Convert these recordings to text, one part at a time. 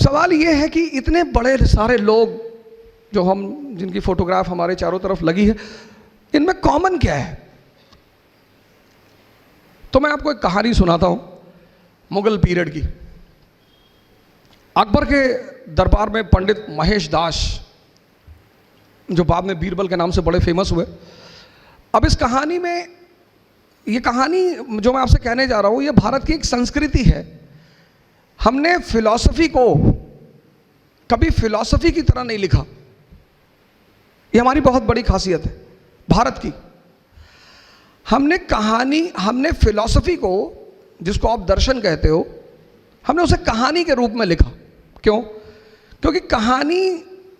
सवाल ये है कि इतने बड़े सारे लोग जो हम जिनकी फोटोग्राफ हमारे चारों तरफ लगी है, इनमें कॉमन क्या है? तो मैं आपको एक कहानी सुनाता हूं मुगल पीरियड की। अकबर के दरबार में पंडित महेश दास, जो बाद में बीरबल के नाम से बड़े फेमस हुए। अब इस कहानी में, ये कहानी जो मैं आपसे कहने जा रहा हूं, ये भारत की एक संस्कृति है। हमने फिलॉसफी को कभी फिलॉसफी की तरह नहीं लिखा, ये हमारी बहुत बड़ी खासियत है भारत की। हमने फिलॉसफी को, जिसको आप दर्शन कहते हो, हमने उसे कहानी के रूप में लिखा। क्यों? क्योंकि कहानी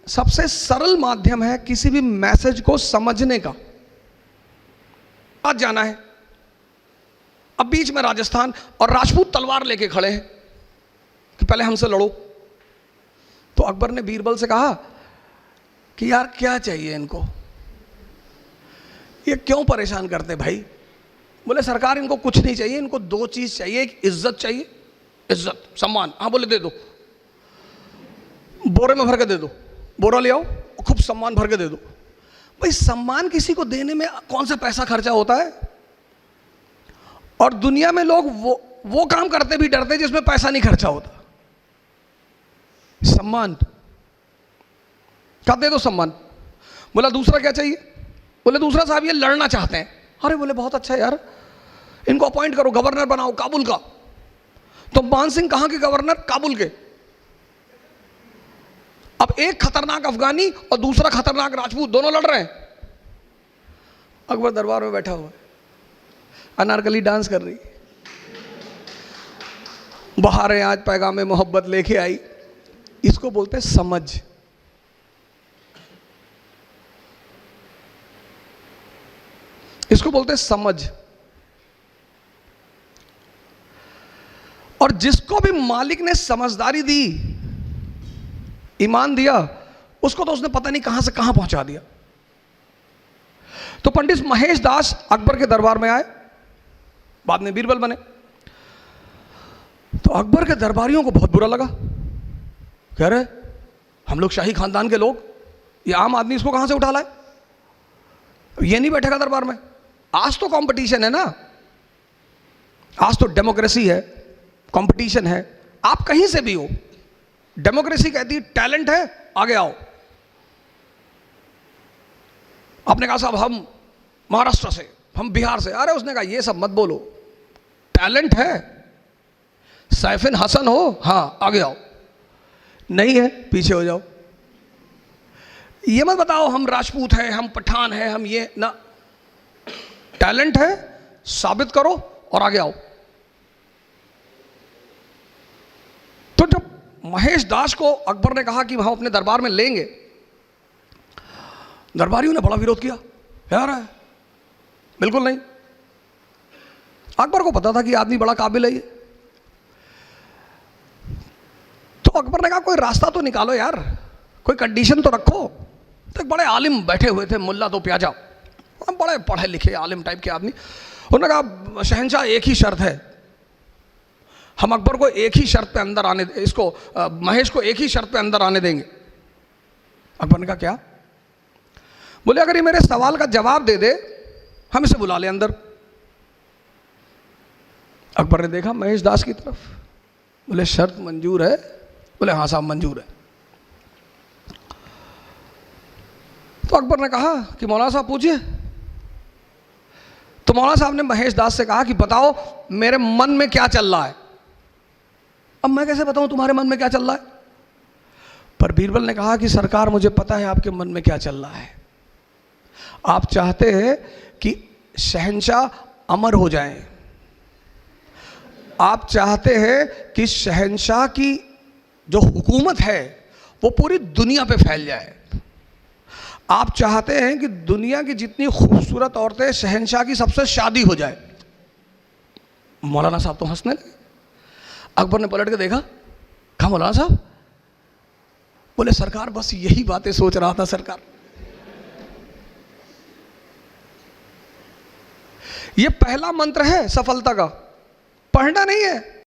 सबसे सरल माध्यम है किसी भी मैसेज को समझने का। आज जाना है, अब बीच में राजस्थान और राजपूत तलवार लेके खड़े हैं कि पहले हमसे लड़ो। तो अकबर ने बीरबल से कहा कि यार क्या चाहिए इनको, ये क्यों परेशान करते भाई? बोले सरकार इनको कुछ नहीं चाहिए, इनको दो चीज चाहिए। एक इज्जत चाहिए, इज्जत सम्मान। हाँ बोले दे दो, बोरे में भर के दे दो, बोरा ले आओ और खूब सम्मान भर के दे दो। भाई सम्मान किसी को देने में कौन सा पैसा खर्चा होता है? और दुनिया में लोग वो काम करते भी डरते जिसमें पैसा नहीं खर्चा होता। सम्मान क्या दे दो, सम्मान। बोला दूसरा क्या चाहिए? बोले दूसरा साहब ये लड़ना चाहते हैं। अरे बोले बहुत अच्छा यार, इनको अपॉइंट करो, गवर्नर बनाओ काबुल का। तो मान सिंह कहां के गवर्नर? काबुल के। अब एक खतरनाक अफगानी और दूसरा खतरनाक राजपूत, दोनों लड़ रहे हैं। अकबर दरबार में बैठा हुआ है, अनारकली डांस कर रही, बहारें आज पैगाम मोहब्बत लेके आई। इसको बोलते समझ। इसको बोलते समझ। और जिसको भी मालिक ने समझदारी दी, ईमान दिया, उसको तो उसने पता नहीं कहां से कहां पहुंचा दिया। तो पंडित महेश दास अकबर के दरबार में आए, बाद में बीरबल बने। तो अकबर के दरबारियों को बहुत बुरा लगा। कह रहे हम लोग शाही खानदान के लोग, ये आम आदमी इसको कहां से उठा लाए? ये नहीं बैठेगा दरबार में। आज तो कंपटीशन है ना, आज तो डेमोक्रेसी है, कंपटीशन है। आप कहीं से भी हो, डेमोक्रेसी कहती है टैलेंट है आगे आओ। आपने कहा साहब हम महाराष्ट्र से, हम बिहार से। अरे उसने कहा ये सब मत बोलो, टैलेंट है, सैफिन हसन हो, हाँ आगे आओ। नहीं है पीछे हो जाओ। ये मत बताओ हम राजपूत हैं, हम पठान हैं, हम ये ना। टैलेंट है, साबित करो और आगे आओ। तो जब महेश दास को अकबर ने कहा कि हम अपने दरबार में लेंगे, दरबारियों ने बड़ा विरोध किया। यार बिल्कुल नहीं। अकबर को पता था कि आदमी बड़ा काबिल है ये। तो अकबर ने कहा कोई रास्ता तो निकालो यार, कोई कंडीशन तो रखो। तो एक बड़े आलिम बैठे हुए थे, मुल्ला दो प्याजा, बड़े पढ़े लिखे आलिम टाइप के आदमी। उन्होंने कहा शहंशाह एक ही शर्त है, हम अकबर को एक ही शर्त पे अंदर आने, इसको महेश को एक ही शर्त पे अंदर आने देंगे। अकबर ने कहा क्या? बोले अगर ये मेरे सवाल का जवाब दे दे, हम इसे बुला ले अंदर। अकबर ने देखा महेश दास की तरफ, बोले शर्त मंजूर है? बोले हाँ साहब मंजूर है। तो अकबर ने कहा कि मौलाना साहब पूछिए। तो मौलाना साहब ने महेश दास से कहा कि बताओ मेरे मन में क्या चल रहा है। अब मैं कैसे बताऊं तुम्हारे मन में क्या चल रहा है? पर बीरबल ने कहा कि सरकार मुझे पता है आपके मन में क्या चल रहा है। आप चाहते हैं कि शहंशाह अमर हो जाएं, आप चाहते हैं कि शहंशाह की जो हुकूमत है वो पूरी दुनिया पे फैल जाए, आप चाहते हैं कि दुनिया की जितनी खूबसूरत औरतें शहंशाह की सबसे शादी हो जाए। मौलाना साहब तो हंसने लगे। अकबर ने पलट के देखा, कहा मौलाना साहब? बोले सरकार बस यही बातें सोच रहा था सरकार। ये पहला मंत्र है सफलता का, पढ़ना नहीं है।